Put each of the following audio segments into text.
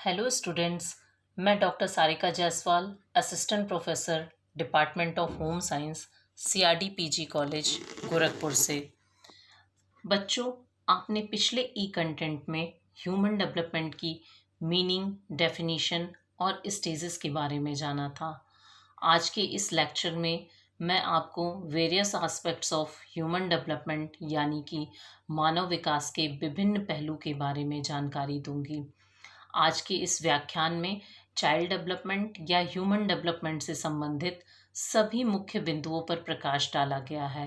Hello students. मैं doctor Sarika Jaiswal, assistant professor, department of home science, CRD PG college, Gorakhpur से। बच्चों, आपने पिछले ई कंटेंट में ह्यूमन डेवलपमेंट की मीनिंग, डेफिनीशन और स्टेजेस के बारे में जाना था। आज के इस लेक्चर में मैं आपको various aspects of human development यानी कि मानव विकास के विभिन्न पहलू के बारे में जानकारी दूंगी। आज के इस व्याख्यान में चाइल्ड डेवलपमेंट या ह्यूमन डेवलपमेंट से संबंधित सभी मुख्य बिंदुओं पर प्रकाश डाला गया है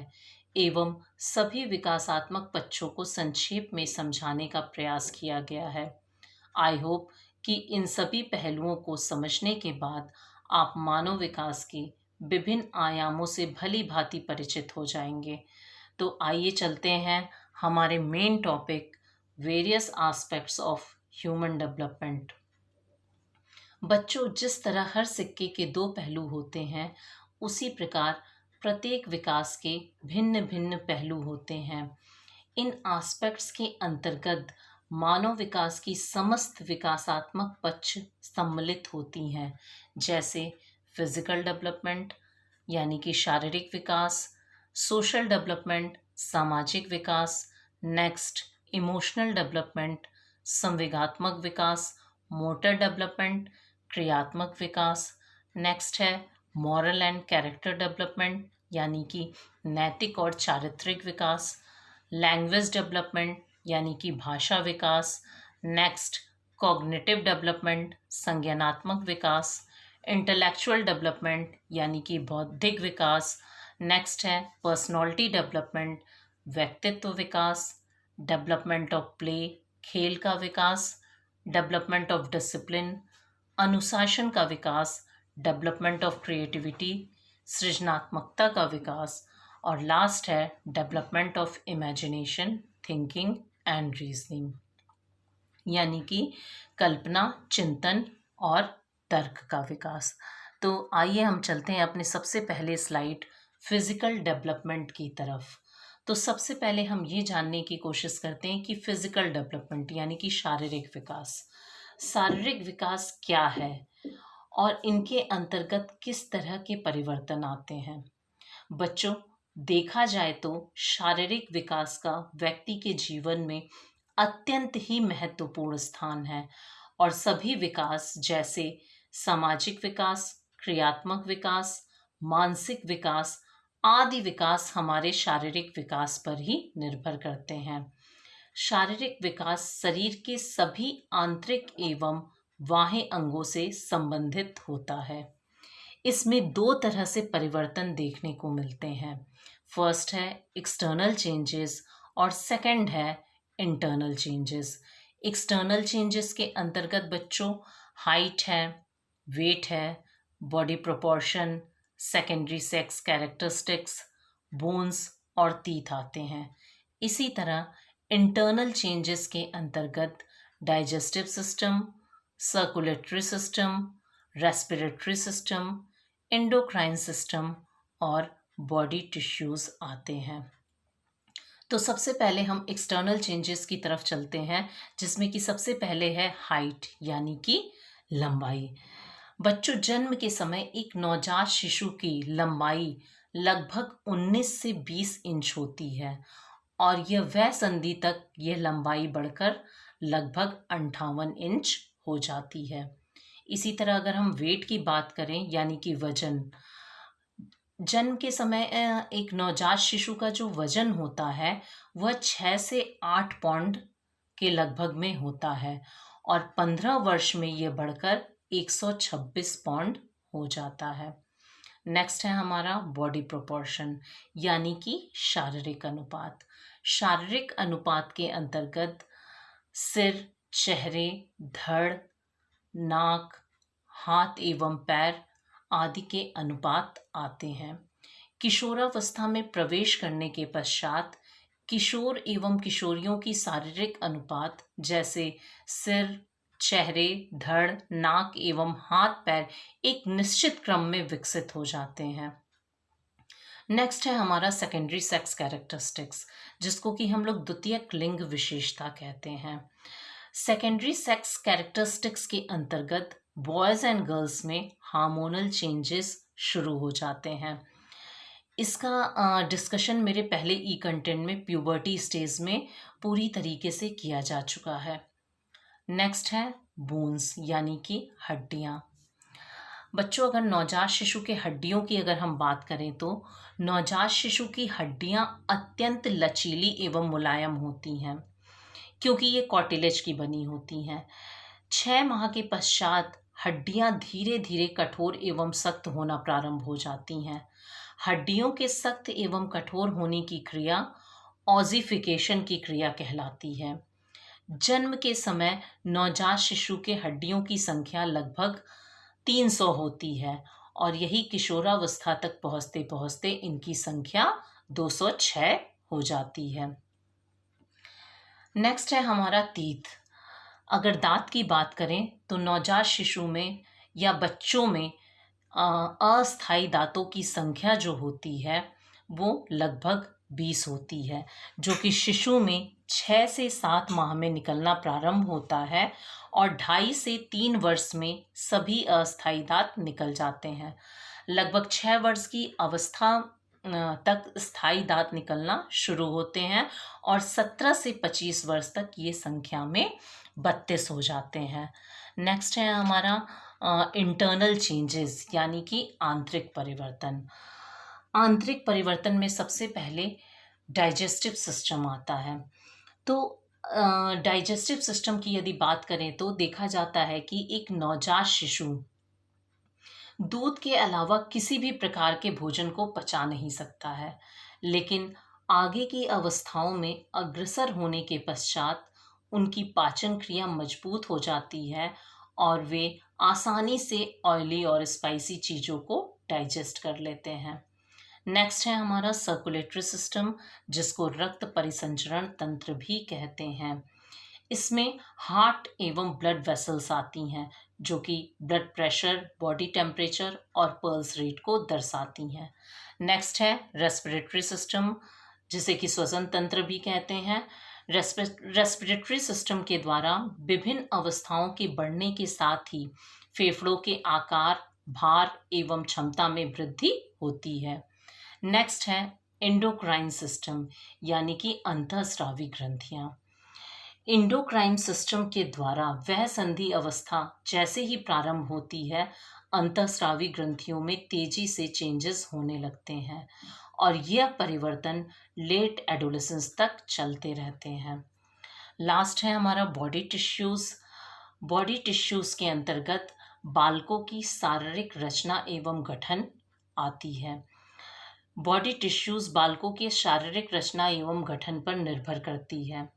एवं सभी विकासात्मक पक्षों को संक्षेप में समझाने का प्रयास किया गया है। आई होप कि इन सभी पहलुओं को समझने के बाद आप मानव विकास के विभिन्न आयामों से भली भांति परिचित हो जाएंगे। तो आइए चलते हैं हमारे main topic, various aspects of human development. बच्चों, जिस तरह हर सिक्के के दो पहलू होते हैं, उसी प्रकार प्रत्येक विकास के भिन्न भिन्न पहलू होते हैं। इन एस्पेक्ट्स के अंतर्गत मानव विकास की समस्त विकासात्मक पक्ष सम्मिलित होती हैं, जैसे फिजिकल डेवलपमेंट यानी कि शारीरिक विकास, सोशल डेवलपमेंट सामाजिक विकास, नेक्स्ट इमोशनल डेवलपमेंट संवेगात्मक विकास, मोटर डेवलपमेंट क्रियात्मक विकास, नेक्स्ट है मॉरल एंड कैरेक्टर डेवलपमेंट यानी कि नैतिक और चारित्रिक विकास, लैंग्वेज डेवलपमेंट यानी कि भाषा विकास, नेक्स्ट कॉग्निटिव डेवलपमेंट संज्ञानात्मक विकास, इंटेलेक्चुअल डेवलपमेंट यानी कि बौद्धिक विकास, नेक्स्ट है पर्सनालिटी डेवलपमेंट व्यक्तित्व विकास, डेवलपमेंट ऑफ प्ले खेल का विकास, डेवलपमेंट ऑफ डिसिप्लिन अनुशासन का विकास, डेवलपमेंट ऑफ क्रिएटिविटी सृजनात्मकता का विकास, और लास्ट है development of imagination thinking and reasoning यानी कि कल्पना, चिंतन और तर्क का विकास। तो आइए हम चलते हैं अपने सबसे पहले स्लाइड फिजिकल डेवलपमेंट की तरफ। तो सबसे पहले हम ये जानने की कोशिश करते हैं कि फिजिकल डेवलपमेंट यानी कि शारीरिक विकास क्या है और इनके अंतर्गत किस तरह के परिवर्तन आते हैं। बच्चों, देखा जाए तो शारीरिक विकास का व्यक्ति के जीवन में अत्यंत ही महत्वपूर्ण स्थान है और सभी विकास जैसे सामाजिक विकास, क्रियात्मक विकास, मानसिक विकास आदि विकास हमारे शारीरिक विकास पर ही निर्भर करते हैं। शारीरिक विकास शरीर के सभी आंतरिक एवं बाह्य अंगों से संबंधित होता है। इसमें दो तरह से परिवर्तन देखने को मिलते हैं। फर्स्ट है एक्सटर्नल चेंजेस और सेकंड है इंटरनल चेंजेस। एक्सटर्नल चेंजेस के अंतर्गत बच्चों हाइट है, वेट है, body proportion, secondary sex characteristics, bones और टीथ आते हैं। इसी तरह इंटरनल चेंजेस के अंतर्गत digestive system, circulatory system, respiratory system, endocrine system और बॉडी टिश्यूज आते हैं। तो सबसे पहले हम एक्सटर्नल चेंजेस की तरफ चलते हैं, जिसमें कि सबसे पहले है हाइट यानी कि लंबाई। बच्चों, जन्म के समय एक नवजात शिशु की लंबाई लगभग 19 से 20 इंच होती है और यह वह संधि तक यह लंबाई बढ़कर लगभग 58 इंच हो जाती है। इसी तरह अगर हम वेट की बात करें यानी कि वजन, जन्म के समय एक नवजात शिशु का जो वजन होता है वह 6 से 8 पाउंड के लगभग में होता है और 15 वर्ष में यह बढ़कर 126 पाउंड हो जाता है। नेक्स्ट है हमारा बॉडी प्रोपोर्शन यानी कि शारीरिक अनुपात। शारीरिक अनुपात के अंतर्गत सिर, चेहरे, धड़, नाक, हाथ एवं पैर आदि के अनुपात आते हैं। किशोरावस्था में प्रवेश करने के पश्चात किशोर एवं किशोरियों की शारीरिक अनुपात जैसे सिर, चेहरे, धड़, नाक एवं हाथ पैर एक निश्चित क्रम में विकसित हो जाते हैं। नेक्स्ट है हमारा सेकेंडरी सेक्स कैरेक्टरिस्टिक्स, जिसको कि हम लोग द्वितीयक लिंग विशेषता कहते हैं। सेकेंडरी सेक्स कैरेक्टरिस्टिक्स के अंतर्गत बॉयज़ एंड गर्ल्स में हार्मोनल चेंजेस शुरू हो जाते हैं। इसका डिस्कशन मेरे पहले ई कंटेंट में प्यूबर्टी स्टेज में पूरी तरीके से किया जा चुका है। नेक्स्ट है बोन्स यानी कि हड्डियाँ। बच्चों, अगर नवजात शिशु के हड्डियों की अगर हम बात करें तो नवजात शिशु की हड्डियाँ अत्यंत लचीली एवं मुलायम होती हैं क्योंकि ये कॉटिलेज की बनी होती हैं। 6 माह के पश्चात हड्डियाँ धीरे धीरे कठोर एवं सख्त होना प्रारंभ हो जाती हैं। हड्डियों के सख्त एवं कठोर होने की क्रिया ऑजिफिकेशन की क्रिया कहलाती है। जन्म के समय नवजात शिशु के हड्डियों की संख्या लगभग 300 होती है और यही किशोरावस्था तक पहुँचते पहुँचते इनकी संख्या 206 हो जाती है। नेक्स्ट है हमारा तीत। अगर दांत की बात करें तो नवजात शिशु में या बच्चों में अस्थायी दांतों की संख्या जो होती है वो लगभग 20 होती है, जो कि शिशु में 6 से 7 माह में निकलना प्रारंभ होता है और 2.5 से 3 वर्ष में सभी अस्थायी दांत निकल जाते हैं। लगभग 6 वर्ष की अवस्था तक स्थायी दांत निकलना शुरू होते हैं और 17 से 25 वर्ष तक ये संख्या में 32 हो जाते हैं। नेक्स्ट है हमारा इंटरनल चेंजेस यानी कि आंतरिक परिवर्तन। आंतरिक परिवर्तन में सबसे पहले डाइजेस्टिव सिस्टम आता है। तो डाइजेस्टिव सिस्टम की यदि बात करें तो देखा जाता है कि एक नवजात शिशु दूध के अलावा किसी भी प्रकार के भोजन को पचा नहीं सकता है, लेकिन आगे की अवस्थाओं में अग्रसर होने के पश्चात उनकी पाचन क्रिया मजबूत हो जाती है और वे आसानी से ऑयली और स्पाइसी चीज़ों को डाइजेस्ट कर लेते हैं। नेक्स्ट है हमारा सर्कुलेटरी सिस्टम, जिसको रक्त परिसंचरण तंत्र भी कहते हैं। इसमें हार्ट एवं ब्लड वेसल्स आती हैं जो कि ब्लड प्रेशर, बॉडी टेम्परेचर और पल्स रेट को दर्शाती हैं। नेक्स्ट है रेस्पिरेटरी सिस्टम, जिसे कि श्वसन तंत्र भी कहते हैं। रेस्पिरेटरी सिस्टम के द्वारा विभिन्न अवस्थाओं के बढ़ने के साथ ही फेफड़ों के आकार, भार एवं क्षमता में वृद्धि होती है। नेक्स्ट है एंडोक्राइन सिस्टम यानी कि अंतःस्रावी ग्रंथियां। इंडोक्राइन सिस्टम के द्वारा वह संधि अवस्था जैसे ही प्रारंभ होती है, अंतःस्रावी ग्रंथियों में तेजी से चेंजेस होने लगते हैं और यह परिवर्तन लेट एडोलेसेंस तक चलते रहते हैं। लास्ट है हमारा बॉडी टिश्यूज़। बॉडी टिश्यूज़ के अंतर्गत बालकों की शारीरिक रचना एवं गठन आती है। बॉडी टिश्यूज़ बालकों के शारीरिक रचना एवं गठन पर निर्भर करती है।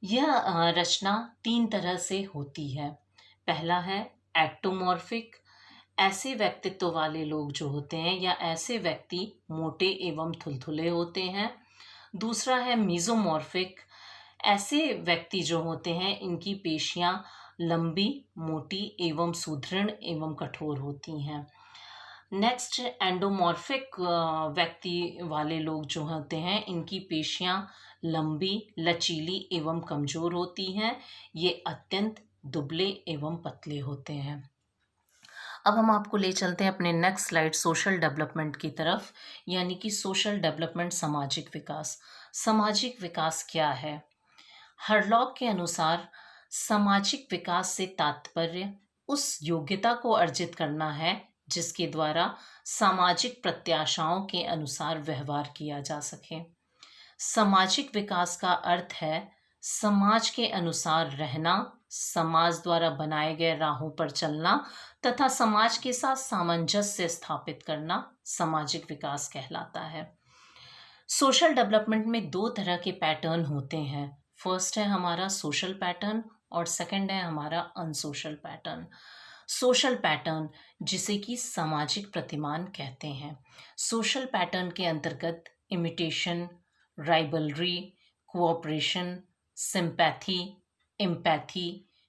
यह रचना 3 तरह से होती है। पहला है एक्टोमॉर्फिक। ऐसे व्यक्तित्व वाले लोग जो होते हैं या ऐसे व्यक्ति मोटे एवं थुलथुले होते हैं। दूसरा है मीजोमॉर्फिक। ऐसे व्यक्ति जो होते हैं इनकी पेशियां लंबी, मोटी एवं सुदृढ़ एवं कठोर होती हैं। नेक्स्ट एंडोमॉर्फिक व्यक्ति वाले लोग जो होते हैं इनकी पेशियां लंबी, लचीली एवं कमजोर होती हैं। ये अत्यंत दुबले एवं पतले होते हैं। अब हम आपको ले चलते हैं अपने नेक्स्ट स्लाइड सोशल डेवलपमेंट की तरफ, यानी कि सोशल डेवलपमेंट सामाजिक विकास। सामाजिक विकास क्या है? हरलॉक के अनुसार सामाजिक विकास से तात्पर्य उस योग्यता को अर्जित करना है जिसके द्वारा सामाजिक प्रत्याशाओं के अनुसार व्यवहार किया जा सके। सामाजिक विकास का अर्थ है समाज के अनुसार रहना, समाज द्वारा बनाए गए राहों पर चलना तथा समाज के साथ सामंजस्य स्थापित करना सामाजिक विकास कहलाता है। सोशल डेवलपमेंट में 2 तरह के पैटर्न होते हैं। फर्स्ट है हमारा सोशल पैटर्न और सेकंड है हमारा अनसोशल पैटर्न। सोशल पैटर्न जिसे कि सामाजिक प्रतिमान कहते हैं। सोशल पैटर्न के अंतर्गत imitation, rivalry, cooperation, sympathy, empathy,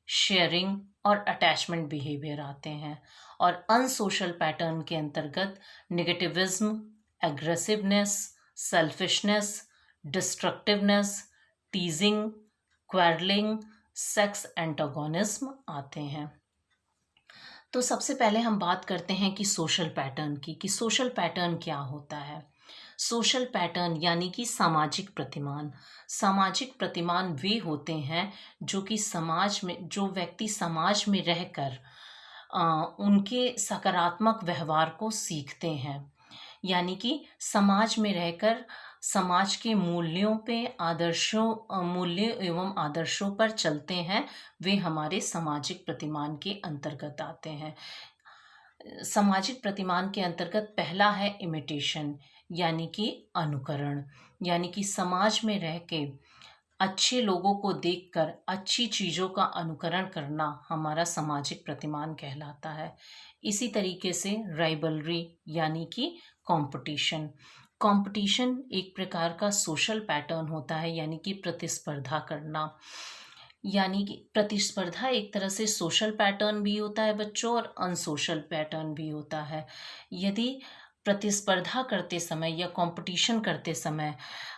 sharing और अटैचमेंट बिहेवियर आते हैं। और अनसोशल पैटर्न के अंतर्गत negativism, aggressiveness, selfishness, डिस्ट्रक्टिवनेस, टीजिंग, quarrelling, sex antagonism आते हैं। तो सबसे पहले हम बात करते हैं कि सोशल पैटर्न की, कि सोशल पैटर्न क्या होता है। सोशल पैटर्न यानी कि सामाजिक प्रतिमान। सामाजिक प्रतिमान वे होते हैं जो कि समाज में, जो व्यक्ति समाज में रहकर उनके सकारात्मक व्यवहार को सीखते हैं, यानी कि समाज में रहकर समाज के मूल्यों पे, मूल्य एवं आदर्शों पर चलते हैं, वे हमारे सामाजिक प्रतिमान के अंतर्गत आते हैं। सामाजिक प्रतिमान के अंतर्गत पहला है इमिटेशन, यानी कि अनुकरण, यानी कि समाज में रह के अच्छे लोगों को देखकर अच्छी चीज़ों का अनुकरण करना हमारा सामाजिक प्रतिमान कहलाता है। इसी तरीके से राइवलरी यानी कि कंपटीशन। कंपटीशन एक प्रकार का सोशल पैटर्न होता है, यानी कि प्रतिस्पर्धा करना। यानी कि प्रतिस्पर्धा एक तरह से सोशल पैटर्न भी होता है बच्चों, और अनसोशल पैटर्न भी होता है। यदि प्रतिस्पर्धा करते समय या कंपटीशन करते समय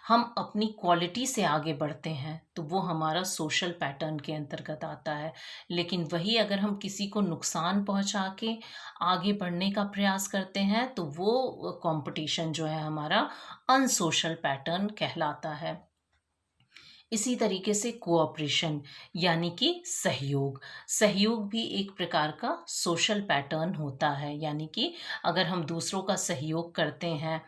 हम अपनी क्वालिटी से आगे बढ़ते हैं तो वो हमारा सोशल पैटर्न के अंतर्गत आता है। लेकिन वही अगर हम किसी को नुकसान पहुंचा के आगे बढ़ने का प्रयास करते हैं तो वो कंपटीशन जो है हमारा अनसोशल पैटर्न कहलाता है। इसी तरीके से कोऑपरेशन यानी कि सहयोग। सहयोग भी एक प्रकार का सोशल पैटर्न होता है, यानी कि अगर हम दूसरों का सहयोग करते हैं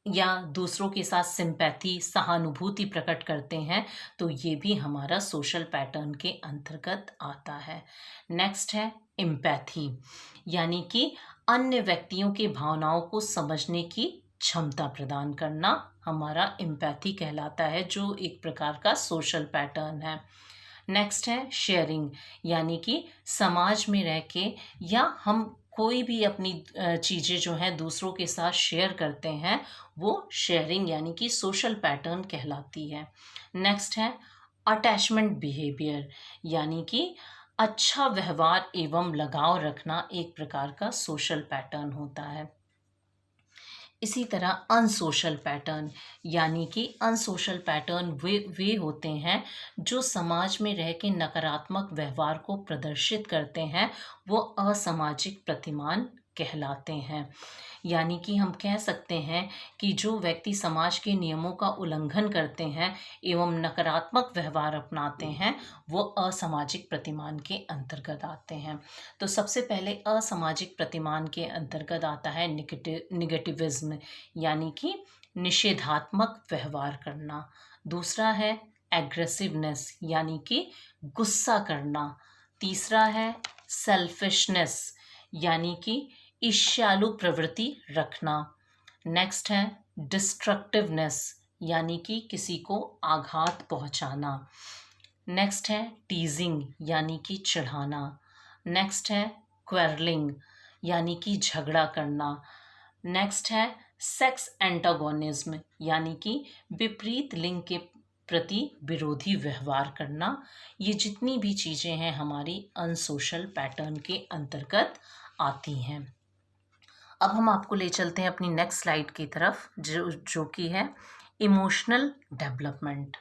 या दूसरों के साथ सिंपैथी, सहानुभूति प्रकट करते हैं तो ये भी हमारा सोशल पैटर्न के अंतर्गत आता है। नेक्स्ट है एम्पैथी, यानी कि अन्य व्यक्तियों के भावनाओं को समझने की क्षमता प्रदान करना हमारा एम्पैथी कहलाता है, जो एक प्रकार का सोशल पैटर्न है। नेक्स्ट है शेयरिंग, यानी कि समाज में रह के या हम कोई भी अपनी चीज़ें जो हैं दूसरों के साथ शेयर करते हैं, वो शेयरिंग यानी कि सोशल पैटर्न कहलाती है। नेक्स्ट है अटैचमेंट बिहेवियर, यानी कि अच्छा व्यवहार एवं लगाव रखना एक प्रकार का सोशल पैटर्न होता है। इसी तरह अनसोशल पैटर्न, यानी कि अनसोशल पैटर्न वे होते हैं जो समाज में रह के नकारात्मक व्यवहार को प्रदर्शित करते हैं, वो असामाजिक प्रतिमान कहलाते हैं। यानी कि हम कह सकते हैं कि जो व्यक्ति समाज के नियमों का उल्लंघन करते हैं एवं नकारात्मक व्यवहार अपनाते हैं, वो असामाजिक प्रतिमान के अंतर्गत आते हैं। तो सबसे पहले असामाजिक प्रतिमान के अंतर्गत आता है निगेटिविज्म, यानी कि निषेधात्मक व्यवहार करना। दूसरा है एग्रेसिवनेस, यानी कि गुस्सा करना। तीसरा है सेल्फिशनेस, यानी कि ईर्ष्यालु प्रवृत्ति रखना। नेक्स्ट है डिस्ट्रक्टिवनेस, यानी कि किसी को आघात पहुंचाना। नेक्स्ट है टीजिंग, यानी कि चिढ़ाना। नेक्स्ट है क्वेरलिंग, यानी कि झगड़ा करना। नेक्स्ट है सेक्स एंटागोनिज्म, यानी कि विपरीत लिंग के प्रति विरोधी व्यवहार करना। ये जितनी भी चीज़ें हैं हमारी अनसोशल पैटर्न के अंतर्गत आती हैं। अब हम आपको ले चलते हैं अपनी नेक्स्ट स्लाइड की तरफ, जो कि है इमोशनल डेवलपमेंट।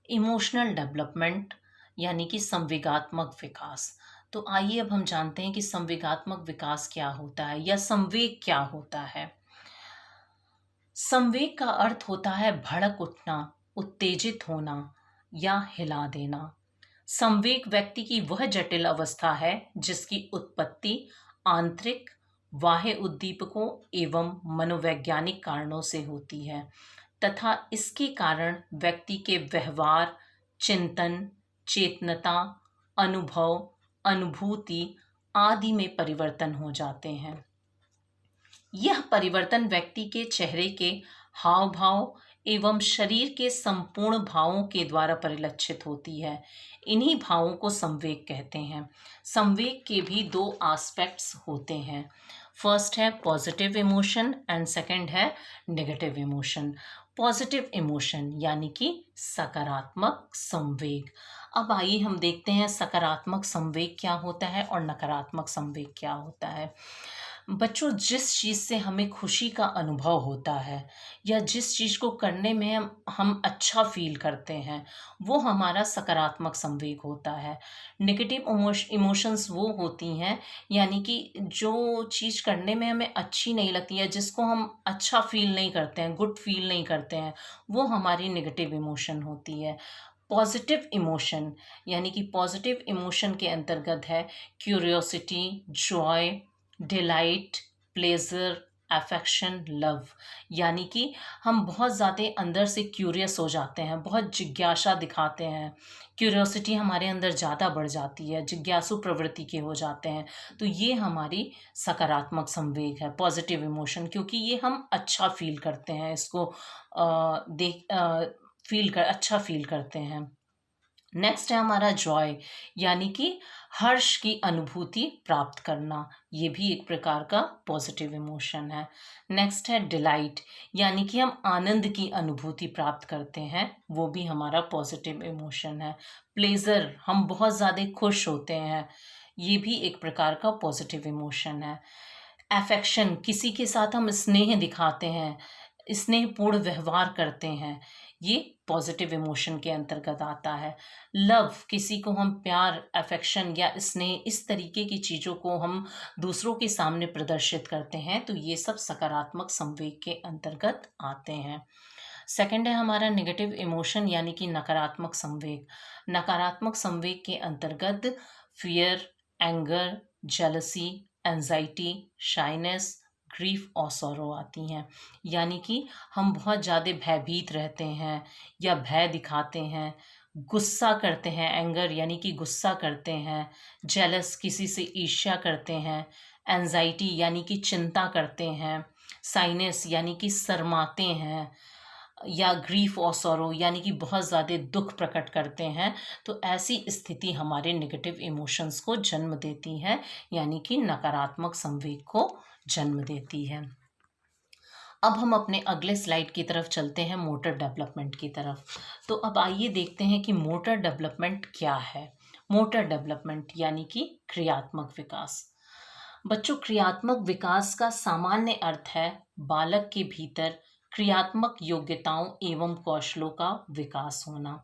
इमोशनल डेवलपमेंट यानी कि संवेगात्मक विकास। तो आइए अब हम जानते हैं कि संवेगात्मक विकास क्या होता है या संवेग क्या होता है। संवेग का अर्थ होता है भड़क उठना, उत्तेजित होना या हिला देना। संवेग व्यक्ति की वह जटिल अवस्था है जिसकी उत्पत्ति आंतरिक, बाह्य उद्दीपकों एवं मनोवैज्ञानिक कारणों से होती है तथा इसके कारण व्यक्ति के व्यवहार, चिंतन, चेतनता, अनुभव, अनुभूति आदि में परिवर्तन हो जाते हैं। यह परिवर्तन व्यक्ति के चेहरे के हाव भाव एवं शरीर के संपूर्ण भावों के द्वारा परिलक्षित होती है। इन्हीं भावों को संवेग कहते हैं। संवेग के भी दो एस्पेक्ट्स होते हैं। फर्स्ट है पॉजिटिव इमोशन एंड सेकंड है नेगेटिव इमोशन। पॉजिटिव इमोशन यानी कि सकारात्मक संवेग। अब आइए हम देखते हैं सकारात्मक संवेग क्या होता है और नकारात्मक संवेग क्या होता है। बच्चों, जिस चीज़ से हमें खुशी का अनुभव होता है या जिस चीज़ को करने में हम अच्छा फ़ील करते हैं, वो हमारा सकारात्मक संवेग होता है। नेगेटिव इमोशंस वो होती हैं, यानी कि जो चीज़ करने में हमें अच्छी नहीं लगती है, जिसको हम अच्छा फ़ील नहीं करते हैं, गुड फ़ील नहीं करते हैं, वो हमारी नेगेटिव इमोशन होती है। पॉज़िटिव इमोशन, यानी कि पॉज़िटिव इमोशन के अंतर्गत है curiosity, Joy, delight, pleasure, affection, love. यानी कि हम बहुत ज़्यादा अंदर से क्यूरियस हो जाते हैं, बहुत जिज्ञासा दिखाते हैं। क्यूरियोसिटी हमारे अंदर ज़्यादा बढ़ जाती है, जिज्ञासु प्रवृत्ति के हो जाते हैं। तो ये हमारी सकारात्मक संवेग है, पॉज़िटिव इमोशन, क्योंकि ये हम अच्छा फ़ील करते हैं, इसको अच्छा फ़ील करते हैं। नेक्स्ट है हमारा जॉय, यानी कि हर्ष की अनुभूति प्राप्त करना। ये भी एक प्रकार का पॉजिटिव इमोशन है। नेक्स्ट है डिलाइट, यानी कि हम आनंद की अनुभूति प्राप्त करते हैं, वो भी हमारा पॉजिटिव इमोशन है। प्लेजर, हम बहुत ज़्यादा खुश होते हैं, ये भी एक प्रकार का पॉजिटिव इमोशन है। अफेक्शन, किसी के साथ हम स्नेह दिखाते हैं, स्नेहपूर्ण व्यवहार करते हैं, ये पॉजिटिव इमोशन के अंतर्गत आता है। लव, किसी को हम प्यार, अफेक्शन या स्नेह, इस तरीके की चीज़ों को हम दूसरों के सामने प्रदर्शित करते हैं, तो ये सब सकारात्मक संवेग के अंतर्गत आते हैं। सेकंड है हमारा नेगेटिव इमोशन, यानी कि नकारात्मक संवेग। नकारात्मक संवेग के अंतर्गत fear, anger, jealousy, anxiety, shyness, grief और सॉरो आती हैं। यानी कि हम बहुत ज़्यादा भयभीत रहते हैं या भय दिखाते हैं, गुस्सा करते हैं, एंगर यानी कि गुस्सा करते हैं, जेलस, किसी से ईर्ष्या करते हैं, एंजाइटी यानी कि चिंता करते हैं, साइनेस यानी कि शर्माते हैं, या ग्रीफ और सॉरो यानी कि बहुत ज़्यादा दुख प्रकट करते हैं। तो ऐसी स्थिति हमारे नेगेटिव इमोशंस को जन्म देती है, यानी कि नकारात्मक संवेग को जन्म देती है। अब हम अपने अगले स्लाइड की तरफ चलते हैं, मोटर डेवलपमेंट की तरफ। तो अब आइए देखते हैं कि मोटर डेवलपमेंट क्या है। मोटर डेवलपमेंट यानी कि क्रियात्मक विकास। बच्चों, क्रियात्मक विकास का सामान्य अर्थ है बालक के भीतर क्रियात्मक योग्यताओं एवं कौशलों का विकास होना।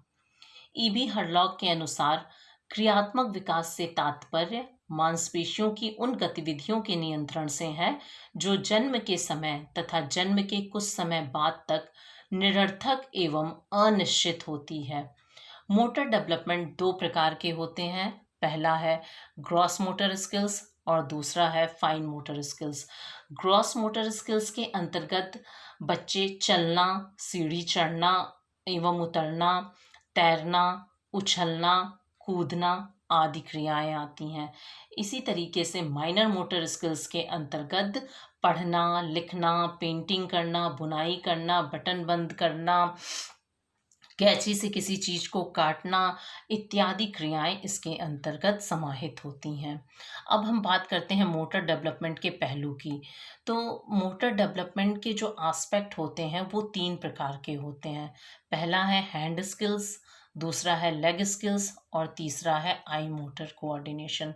ईबी हरलॉग के अनुसार क्रियात्मक विकास से तात्पर्य मांसपेशियों की उन गतिविधियों के नियंत्रण से है जो जन्म के समय तथा जन्म के कुछ समय बाद तक निरर्थक एवं अनिश्चित होती है। मोटर डेवलपमेंट दो प्रकार के होते हैं। पहला है ग्रॉस मोटर स्किल्स और दूसरा है fine motor skills. Gross motor skills के अंतर्गत बच्चे चलना, सीढ़ी चढ़ना एवं उतरना, तैरना, उछलना, कूदना आदि क्रियाएं आती हैं। इसी तरीके से माइनर मोटर स्किल्स के अंतर्गत पढ़ना, लिखना, पेंटिंग करना, बुनाई करना, बटन बंद करना, कैंची से किसी चीज को काटना इत्यादि क्रियाएं इसके अंतर्गत समाहित होती हैं। अब हम बात करते हैं मोटर डेवलपमेंट के पहलू की। तो मोटर डेवलपमेंट के जो एस्पेक्ट होते हैं वो तीन प्रकार के होते हैं। पहला है हैंड स्किल्स, दूसरा है लेग स्किल्स और तीसरा है आई मोटर कोऑर्डिनेशन।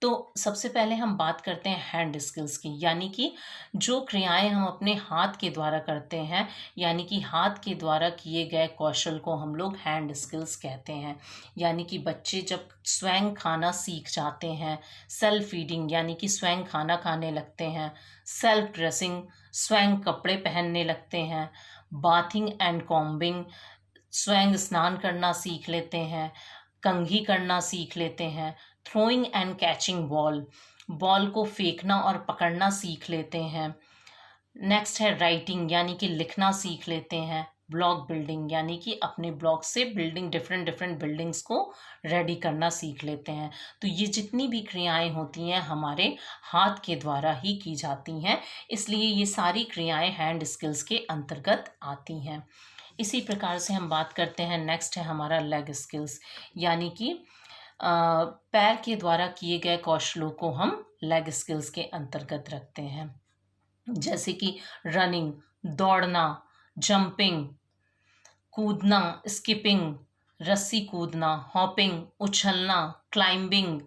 तो सबसे पहले हम बात करते हैं हैंड स्किल्स की, यानी कि जो क्रियाएं हम अपने हाथ के द्वारा करते हैं, यानी कि हाथ के द्वारा किए गए कौशल को हम लोग हैंड स्किल्स कहते हैं। यानी कि बच्चे जब स्वयं खाना सीख जाते हैं, सेल्फ फीडिंग यानी कि स्वयं खाना खाने लगते हैं, सेल्फ ड्रेसिंग स्वयं कपड़े पहनने लगते हैं, बाथिंग एंड कॉम्बिंग स्वयं स्नान करना सीख लेते हैं, कंघी करना सीख लेते हैं, throwing and catching ball, ball को फेंकना और पकड़ना सीख लेते हैं। नेक्स्ट है राइटिंग, यानी कि लिखना सीख लेते हैं। ब्लॉक बिल्डिंग, यानी कि अपने ब्लॉक से बिल्डिंग, डिफरेंट डिफरेंट बिल्डिंग्स को रेडी करना सीख लेते हैं। तो ये जितनी भी क्रियाएं होती हैं हमारे हाथ के द्वारा ही की जाती हैं, इसलिए ये सारी क्रियाएं हैंड स्किल्स के अंतर्गत आती हैं। इसी प्रकार से हम बात करते हैं, नेक्स्ट है हमारा लेग स्किल्स, यानी कि पैर के द्वारा किए गए कौशलों को हम लेग स्किल्स के अंतर्गत रखते हैं। जैसे कि रनिंग, दौड़ना, जंपिंग, कूदना, स्किपिंग, रस्सी कूदना, हॉपिंग, उछलना, क्लाइंबिंग,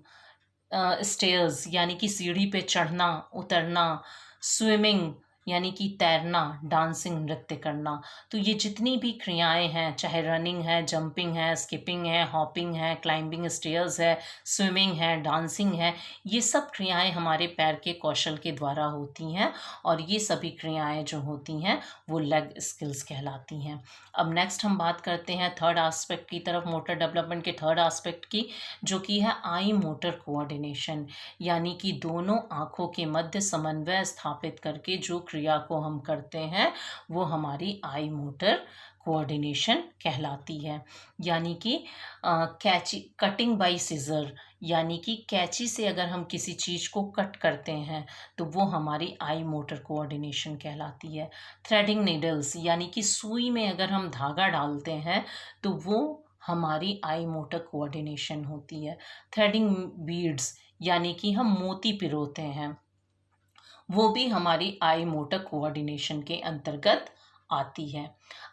स्टेयर्स यानी कि सीढ़ी पे चढ़ना उतरना, स्विमिंग यानी कि तैरना, डांसिंग नृत्य करना। तो ये जितनी भी क्रियाएं हैं, चाहे रनिंग है, जंपिंग है, स्किपिंग है, हॉपिंग है, क्लाइंबिंग स्टेयर्स है, स्विमिंग है, डांसिंग है, ये सब क्रियाएं हमारे पैर के कौशल के द्वारा होती हैं। और ये सभी क्रियाएं जो होती हैं वो लेग स्किल्स कहलाती हैं। अब नेक्स्ट हम बात करते हैं थर्ड एस्पेक्ट की तरफ, मोटर डेवलपमेंट के थर्ड एस्पेक्ट की, जो कि है आई मोटर कोऑर्डिनेशन। यानी कि दोनों आँखों के मध्य समन्वय स्थापित करके जो क्रिया को हम करते हैं वो हमारी आई मोटर कोऑर्डिनेशन कहलाती है। यानी कि कैची कटिंग बाय सिजर, यानी कि कैंची से अगर हम किसी चीज़ को कट करते हैं तो वो हमारी आई मोटर कोऑर्डिनेशन कहलाती है। थ्रेडिंग नीडल्स यानी कि सुई में अगर हम धागा डालते हैं तो वो हमारी आई मोटर कोऑर्डिनेशन होती है। थ्रेडिंग बीड्स यानी कि हम मोती पिरोते हैं, वो भी हमारी आई मोटर कोऑर्डिनेशन के अंतर्गत आती है।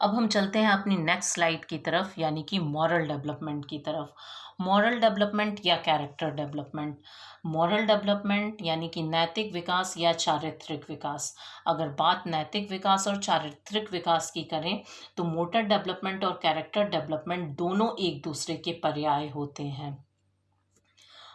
अब हम चलते हैं अपनी नेक्स्ट स्लाइड की तरफ, यानी कि मॉरल डेवलपमेंट की तरफ। मॉरल डेवलपमेंट या कैरेक्टर डेवलपमेंट। मॉरल डेवलपमेंट यानी कि नैतिक विकास या चारित्रिक विकास। अगर बात नैतिक विकास और चारित्रिक विकास की करें तो मोटर डेवलपमेंट और कैरेक्टर डेवलपमेंट दोनों एक दूसरे के पर्याय होते हैं।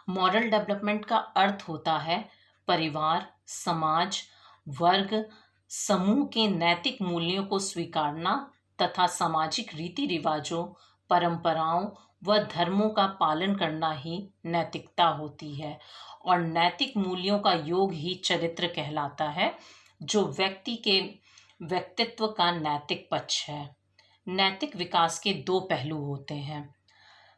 मॉरल डेवलपमेंट का अर्थ होता है परिवार, समाज, वर्ग, समूह के नैतिक मूल्यों को स्वीकारना तथा सामाजिक रीति रिवाजों, परंपराओं व धर्मों का पालन करना ही नैतिकता होती है। और नैतिक मूल्यों का योग ही चरित्र कहलाता है, जो व्यक्ति के व्यक्तित्व का नैतिक पक्ष है। नैतिक विकास के दो पहलू होते हैं।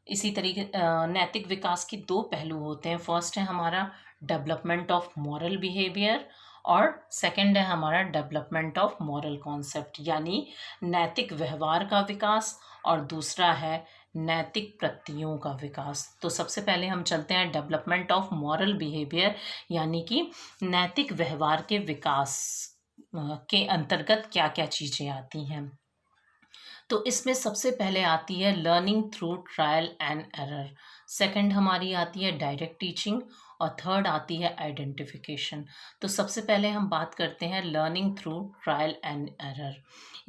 इसी तरीके नैतिक विकास के दो पहलू होते हैं। फर्स्ट है हमारा डेवलपमेंट ऑफ मॉरल बिहेवियर और सेकंड है हमारा डेवलपमेंट ऑफ मॉरल कॉन्सेप्ट, यानी नैतिक व्यवहार का विकास, और दूसरा है नैतिक प्रत्ययों का विकास। तो सबसे पहले हम चलते हैं डेवलपमेंट ऑफ मॉरल बिहेवियर, यानी कि नैतिक व्यवहार के विकास के अंतर्गत क्या क्या चीज़ें आती हैं। तो इसमें सबसे पहले आती है learning through trial and error, second हमारी आती है डायरेक्ट टीचिंग, और थर्ड आती है आइडेंटिफिकेशन। तो सबसे पहले हम बात करते हैं learning through trial and error,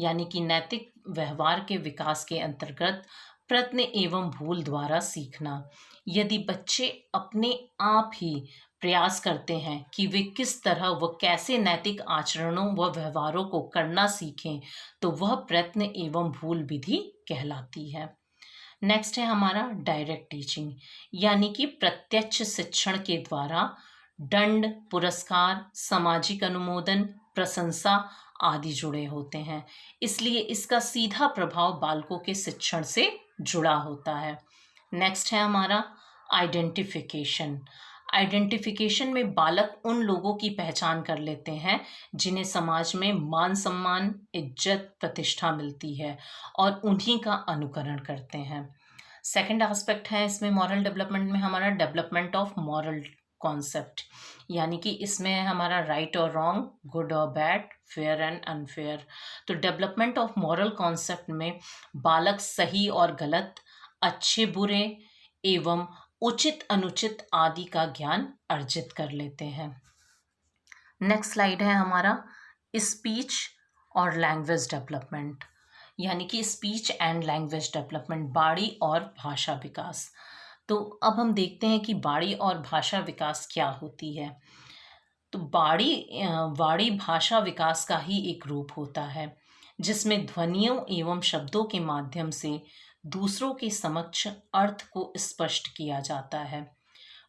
यानी कि नैतिक व्यवहार के विकास के अंतर्गत प्रयत्न एवं भूल द्वारा सीखना। यदि बच्चे अपने आप ही प्रयास करते हैं कि वे किस तरह व कैसे नैतिक आचरणों व व्यवहारों को करना सीखें तो वह प्रयत्न एवं भूल विधि कहलाती है। नेक्स्ट है हमारा डायरेक्ट टीचिंग, यानी कि प्रत्यक्ष शिक्षण के द्वारा दंड, पुरस्कार, सामाजिक अनुमोदन, प्रशंसा आदि जुड़े होते हैं। इसलिए इसका सीधा प्रभाव बालकों के शिक्षण से जुड़ा होता है। नेक्स्ट है हमारा आइडेंटिफिकेशन। आइडेंटिफिकेशन में बालक उन लोगों की पहचान कर लेते हैं जिन्हें समाज में मान सम्मान, इज्जत, प्रतिष्ठा मिलती है, और उन्हीं का अनुकरण करते हैं। सेकंड एस्पेक्ट है इसमें मॉरल डेवलपमेंट में हमारा डेवलपमेंट ऑफ मॉरल कॉन्सेप्ट, यानी कि इसमें है हमारा राइट और रॉन्ग, गुड और बैड, फेयर एंड अनफेयर। तो डेवलपमेंट ऑफ मॉरल कॉन्सेप्ट में बालक सही और गलत, अच्छे बुरे एवं उचित अनुचित आदि का ज्ञान अर्जित कर लेते हैं। नेक्स्ट स्लाइड है हमारा स्पीच और लैंग्वेज डेवलपमेंट, यानी कि स्पीच एंड लैंग्वेज डेवलपमेंट, बाड़ी और भाषा विकास। तो अब हम देखते हैं कि बाड़ी और भाषा विकास क्या होती है। तो बाड़ी भाषा विकास का ही एक रूप होता है, जिसमें ध्वनियों एवं शब्दों के माध्यम से दूसरों के समक्ष अर्थ को स्पष्ट किया जाता है।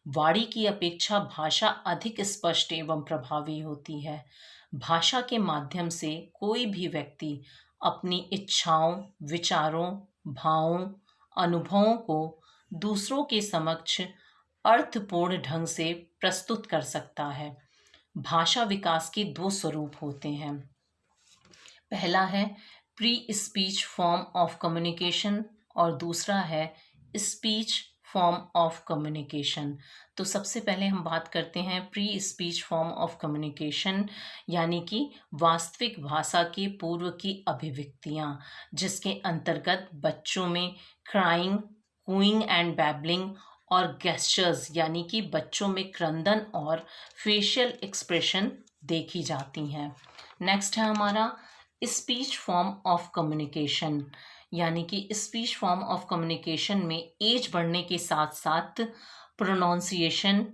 वाणी की अपेक्षा भाषा अधिक स्पष्ट एवं प्रभावी होती है। भाषा के माध्यम से कोई भी व्यक्ति अपनी इच्छाओं, विचारों, भावों, अनुभवों को दूसरों के समक्ष अर्थपूर्ण ढंग से प्रस्तुत कर सकता है। भाषा विकास के दो स्वरूप होते हैं। पहला है pre speech form of communication और दूसरा है स्पीच फॉर्म ऑफ कम्युनिकेशन। तो सबसे पहले हम बात करते हैं pre speech form of communication, यानी कि वास्तविक भाषा के पूर्व की अभिव्यक्तियाँ, जिसके अंतर्गत बच्चों में क्राइंग, कूइंग एंड बैबलिंग और गेस्चर्स यानी कि बच्चों में क्रंदन और फेशियल एक्सप्रेशन देखी जाती हैं। नेक्स्ट है हमारा स्पीच फॉर्म ऑफ कम्युनिकेशन, यानी कि स्पीच फॉर्म ऑफ कम्युनिकेशन में एज बढ़ने के साथ साथ प्रोनाउंसिएशन,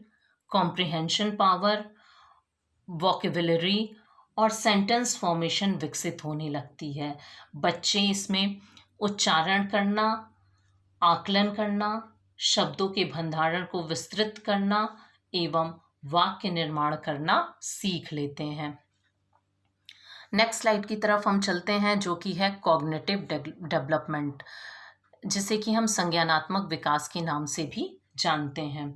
कॉम्प्रिहेंशन पावर, वोकेबुलरी और सेंटेंस फॉर्मेशन विकसित होने लगती है। बच्चे इसमें उच्चारण करना, आकलन करना, शब्दों के भंडारण को विस्तृत करना एवं वाक्य निर्माण करना सीख लेते हैं। नेक्स्ट स्लाइड की तरफ हम चलते हैं, जो कि है कॉग्निटिव डेवलपमेंट, जिसे कि हम संज्ञानात्मक विकास के नाम से भी जानते हैं।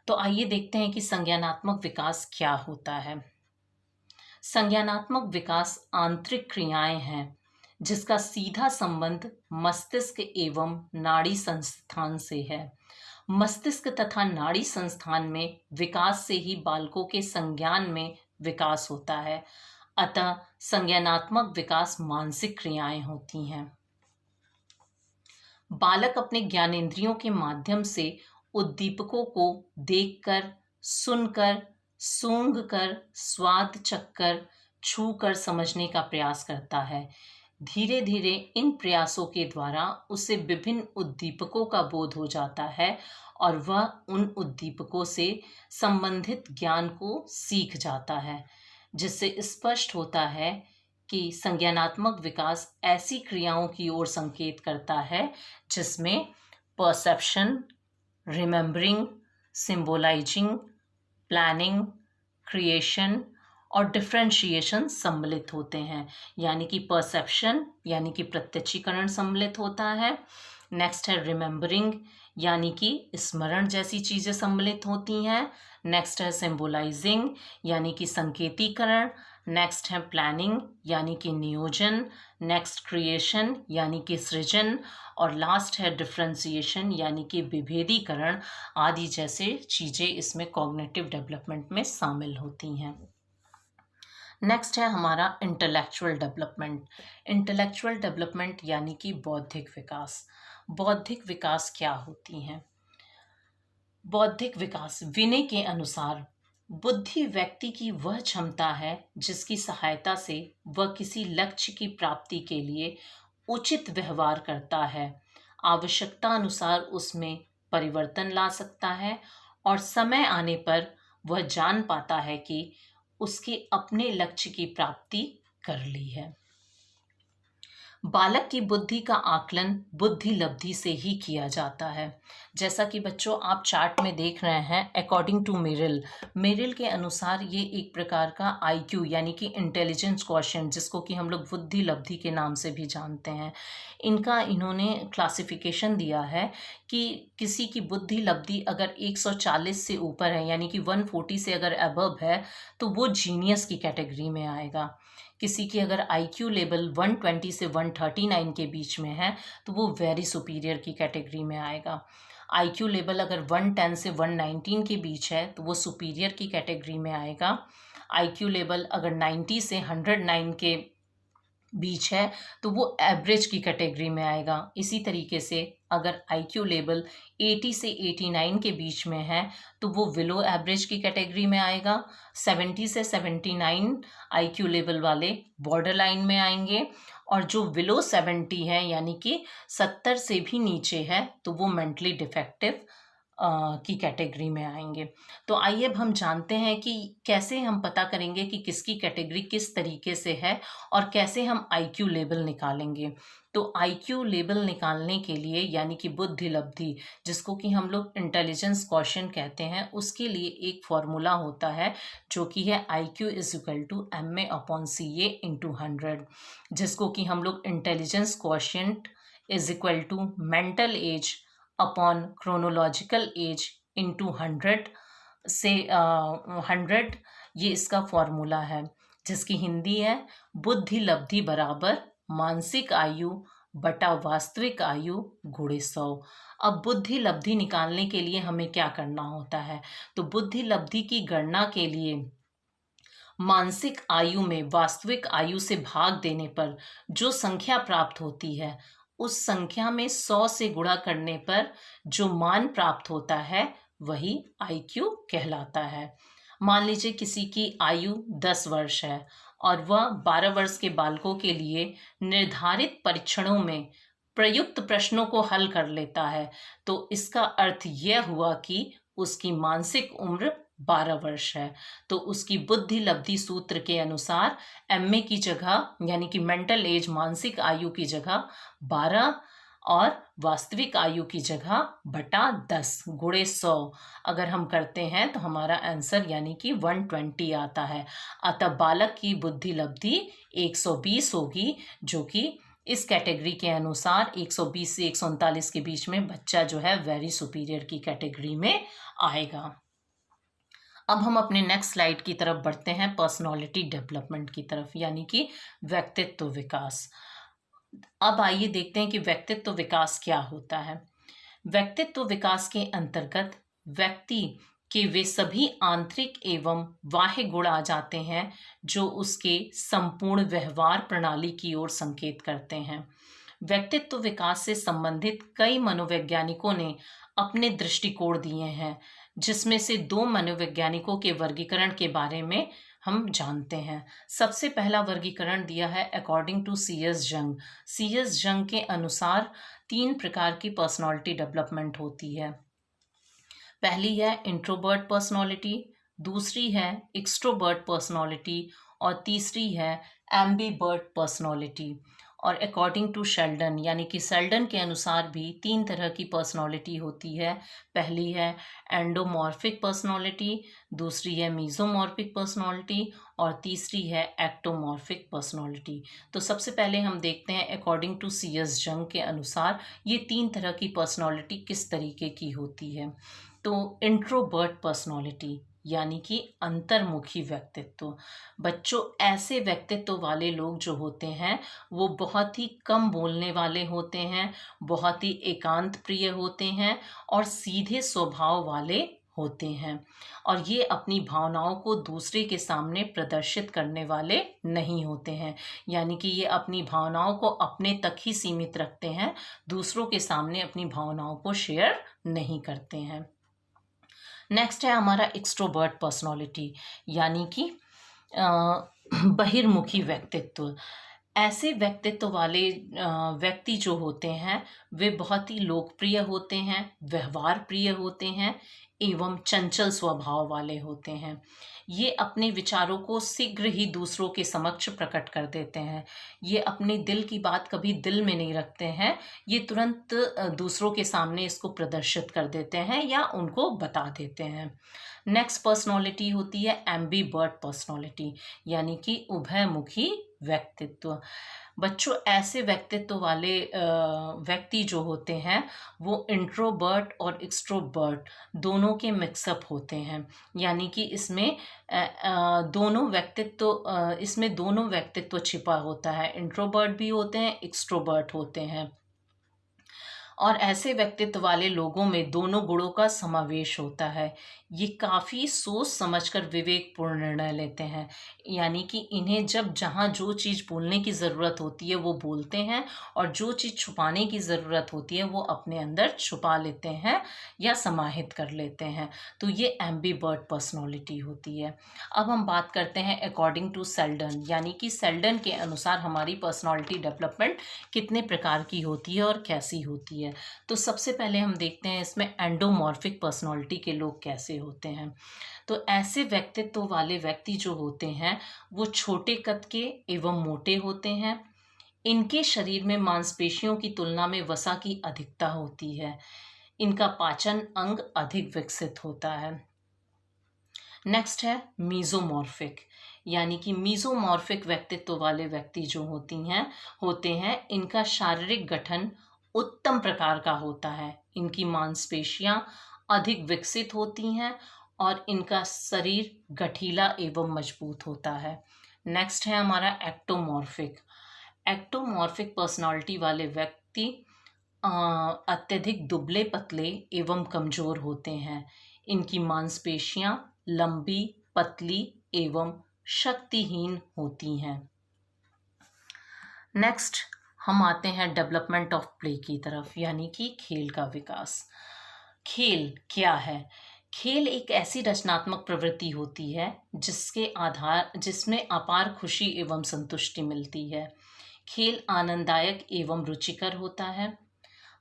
तो आइए देखते हैं कि संज्ञानात्मक विकास क्या होता है। संज्ञानात्मक विकास आंतरिक क्रियाएं हैं जिसका सीधा संबंध मस्तिष्क एवं नाड़ी संस्थान से है। मस्तिष्क तथा नाड़ी संस्थान में विकास से ही बालकों के संज्ञान में विकास होता है। अतः संज्ञानात्मक विकास मानसिक क्रियाएं होती हैं। बालक अपने ज्ञानेंद्रियों के माध्यम से उद्दीपकों को देखकर, सुनकर, सूंघकर, स्वाद चखकर, छूकर समझने का प्रयास करता है। धीरे धीरे इन प्रयासों के द्वारा उसे विभिन्न उद्दीपकों का बोध हो जाता है और वह उन उद्दीपकों से संबंधित ज्ञान को सीख जाता है, जिससे स्पष्ट होता है कि संज्ञानात्मक विकास ऐसी क्रियाओं की ओर संकेत करता है जिसमें परसेप्शन, रिमेम्बरिंग, सिंबोलाइजिंग, प्लानिंग, क्रिएशन और डिफ्रेंशिएशन सम्मिलित होते हैं। यानी कि परसेप्शन यानी कि प्रत्यक्षीकरण सम्मिलित होता है। नेक्स्ट है रिमेम्बरिंग, यानी कि स्मरण जैसी चीज़ें सम्मिलित होती हैं। नेक्स्ट है सिंबोलाइजिंग, यानी कि संकेतीकरण। नेक्स्ट है प्लानिंग, यानी कि नियोजन। नेक्स्ट क्रिएशन, यानी कि सृजन। और लास्ट है डिफ्रेंशिएशन, यानी कि विभेदीकरण आदि जैसे चीज़ें इसमें कॉग्निटिव डेवलपमेंट में शामिल होती हैं। नेक्स्ट है हमारा इंटेलेक्चुअल डेवलपमेंट। इंटेलेक्चुअल डेवलपमेंट यानी कि बौद्धिक विकास। बौद्धिक विकास क्या होती हैं? बौद्धिक विकास विनय के अनुसार बुद्धि व्यक्ति की वह क्षमता है जिसकी सहायता से वह किसी लक्ष्य की प्राप्ति के लिए उचित व्यवहार करता है, आवश्यकता अनुसार उसमें परिवर्तन ला सकता है और समय आने पर वह जान पाता है कि उसके अपने लक्ष्य की प्राप्ति कर ली है। बालक की बुद्धि का आकलन बुद्धि लब्धि से ही किया जाता है। जैसा कि बच्चों आप चार्ट में देख रहे हैं, अकॉर्डिंग टू मेरिल के अनुसार ये एक प्रकार का आईक्यू यानी कि इंटेलिजेंस क्वोशिएंट, जिसको कि हम लोग बुद्धि लब्धि के नाम से भी जानते हैं, इनका इन्होंने क्लासिफिकेशन दिया है कि किसी की बुद्धि लब्धि अगर 140 से ऊपर है यानी कि 140 से अगर अबव है तो वो जीनियस की कैटेगरी में आएगा। किसी की अगर आईक्यू लेवल 120 से 139 के बीच में है तो वो वेरी सुपीरियर की कैटेगरी में आएगा। आईक्यू लेवल अगर 110 से 119 के बीच है तो वो सुपीरियर की कैटेगरी में आएगा। आईक्यू लेवल अगर 90 से 109 के बीच है तो वो एवरेज की कैटेगरी में आएगा। इसी तरीके से अगर आईक्यू लेवल 80 से 89 के बीच में है तो वो विलो एवरेज की कैटेगरी में आएगा। 70 से 79 आईक्यू लेवल वाले बॉर्डर लाइन में आएंगे और जो विलो 70 है यानी कि 70 से भी नीचे है तो वो मेंटली डिफेक्टिव की कैटेगरी में आएंगे। तो आइए अब हम जानते हैं कि कैसे हम पता करेंगे कि किसकी कैटेगरी किस तरीके से है और कैसे हम आईक्यू लेवल निकालेंगे। तो आईक्यू लेवल निकालने के लिए यानी कि बुद्धि लब्धि, जिसको कि हम लोग इंटेलिजेंस क्वोशिएंट कहते हैं, उसके लिए एक फॉर्मूला होता है जो कि है IQ is equal to MA/CA into 100, जिसको कि हम लोग intelligence quotient is equal to mental age upon chronological age into 100 से 100, ये इसका फॉर्मूला है, जिसकी हिंदी है बुद्धि लब्धि बराबर मानसिक आयु बटा वास्तविक आयु गुणे 100। अब बुद्धि लब्धि निकालने के लिए हमें क्या करना होता है? तो बुद्धि लब्धि की गणना के लिए मानसिक आयु में वास्तविक आयु से भाग देने पर जो संख्या प्राप्त होती है उस संख्या में 100 से गुणा करने पर जो मान प्राप्त होता है वही IQ कहलाता है। मान लीजिए किसी की आयु 10 वर्ष है और वह 12 वर्ष के बालकों के लिए निर्धारित परीक्षणों में प्रयुक्त प्रश्नों को हल कर लेता है, तो इसका अर्थ यह हुआ कि उसकी मानसिक उम्र 12 वर्ष है। तो उसकी बुद्धि लब्धि सूत्र के अनुसार MA की जगह यानी कि मेंटल एज मानसिक आयु की जगह 12 और वास्तविक आयु की जगह बटा 10 गुणे 100 अगर हम करते हैं तो हमारा आंसर यानी कि 120 आता है। अतः बालक की बुद्धि लब्धि 120 होगी, जो कि इस कैटेगरी के अनुसार 120 से 139 के बीच में बच्चा जो है वेरी सुपीरियर की कैटेगरी में आएगा। अब हम अपने नेक्स्ट स्लाइड की तरफ बढ़ते हैं, पर्सनालिटी डेवलपमेंट की तरफ, यानी कि व्यक्तित्व विकास। अब आइए देखते हैं कि व्यक्तित्व विकास क्या होता है। व्यक्तित्व विकास के अंतर्गत व्यक्ति के वे सभी आंतरिक एवं बाह्य गुण आ जाते हैं जो उसके संपूर्ण व्यवहार प्रणाली की ओर संकेत करते हैं। व्यक्तित्व विकास से संबंधित कई मनोवैज्ञानिकों ने अपने दृष्टिकोण दिए हैं, जिसमें से 2 मनोवैज्ञानिकों के वर्गीकरण के बारे में हम जानते हैं। सबसे पहला वर्गीकरण दिया है अकॉर्डिंग टू CS जंग। CS जंग के अनुसार 3 प्रकार की पर्सनालिटी डेवलपमेंट होती है। पहली है इंट्रोवर्ट पर्सनालिटी, दूसरी है एक्सट्रोवर्ट पर्सनालिटी और तीसरी है एम्बीवर्ट पर्सनालिटी। और अकॉर्डिंग टू शेल्डन यानी कि शेल्डन के अनुसार भी 3 तरह की पर्सनालिटी होती है। पहली है एंडोमॉर्फिक पर्सनालिटी, दूसरी है मीजोमॉर्फिक पर्सनालिटी और तीसरी है एक्टोमॉर्फिक पर्सनालिटी। तो सबसे पहले हम देखते हैं अकॉर्डिंग टू CS जंग के अनुसार ये 3 तरह की पर्सनालिटी किस तरीके की होती है। तो इंट्रोवर्ट पर्सनालिटी यानी कि अंतर्मुखी व्यक्तित्व। बच्चों, ऐसे व्यक्तित्व वाले लोग जो होते हैं वो बहुत ही कम बोलने वाले होते हैं, बहुत ही एकांत प्रिय होते हैं और सीधे स्वभाव वाले होते हैं, और ये अपनी भावनाओं को दूसरे के सामने प्रदर्शित करने वाले नहीं होते हैं। यानी कि ये अपनी भावनाओं को अपने तक ही सीमित रखते हैं, दूसरों के सामने अपनी भावनाओं को शेयर नहीं करते हैं। नेक्स्ट है हमारा एक्सट्रोवर्ट पर्सनालिटी यानी कि बहिर्मुखी व्यक्तित्व। ऐसे व्यक्तित्व वाले व्यक्ति जो होते हैं वे बहुत ही लोकप्रिय होते हैं, व्यवहार प्रिय होते हैं एवं चंचल स्वभाव वाले होते हैं। ये अपने विचारों को शीघ्र ही दूसरों के समक्ष प्रकट कर देते हैं। ये अपने दिल की बात कभी दिल में नहीं रखते हैं, ये तुरंत दूसरों के सामने इसको प्रदर्शित कर देते हैं या उनको बता देते हैं। नेक्स्ट पर्सनालिटी होती है एम्बीवर्ट पर्सनालिटी यानी कि उभयमुखी व्यक्तित्व। बच्चों, ऐसे व्यक्तित्व वाले व्यक्ति जो होते हैं वो इंट्रोवर्ट और एक्सट्रोवर्ट दोनों के मिक्सअप होते हैं। यानी कि इसमें दोनों व्यक्तित्व छिपा होता है, इंट्रोवर्ट भी होते हैं, एक्सट्रोवर्ट होते हैं। और ऐसे व्यक्तित्व वाले लोगों में दोनों गुणों का समावेश होता है। ये काफ़ी सोच समझकर विवेकपूर्ण निर्णय लेते हैं, यानी कि इन्हें जब जहाँ जो चीज़ बोलने की ज़रूरत होती है वो बोलते हैं और जो चीज़ छुपाने की ज़रूरत होती है वो अपने अंदर छुपा लेते हैं या समाहित कर लेते हैं। तो ये एम्बीवर्ट पर्सनालिटी होती है। अब हम बात करते हैं अकॉर्डिंग टू सेल्डन, यानी कि सेल्डन के अनुसार हमारी पर्सनालिटी डेवलपमेंट कितने प्रकार की होती है और कैसी होती है। तो सबसे पहले हम देखते हैं इसमें एंडोमॉर्फिक पर्सनालिटी के लोग कैसे होते हैं। तो ऐसे व्यक्तित्व वाले व्यक्ति जो होते हैं वो छोटे कद के एवं मोटे होते हैं। इनके शरीर में मांसपेशियों की तुलना में वसा की अधिकता होती है। इनका पाचन अंग अधिक विकसित होता है। नेक्स्ट है मीजोमॉर्फिक, यानी कि मीजोमॉर्फिक व्यक्तित्व वाले व्यक्ति जो होते हैं इनका शारीरिक गठन उत्तम प्रकार का होता है। इनकी मांसपेशियां अधिक विकसित होती हैं और इनका शरीर गठीला एवं मजबूत होता है। नेक्स्ट है हमारा एक्टोमॉर्फिक। एक्टोमॉर्फिक पर्सनालिटी वाले व्यक्ति अत्यधिक दुबले पतले एवं कमजोर होते हैं। इनकी मांसपेशियां लंबी, पतली एवं शक्तिहीन होती हैं। नेक्स्ट हम आते हैं डेवलपमेंट ऑफ प्ले की तरफ, यानी कि खेल का विकास। खेल क्या है? खेल एक ऐसी रचनात्मक प्रवृत्ति होती है जिसमें अपार खुशी एवं संतुष्टि मिलती है। खेल आनंददायक एवं रुचिकर होता है।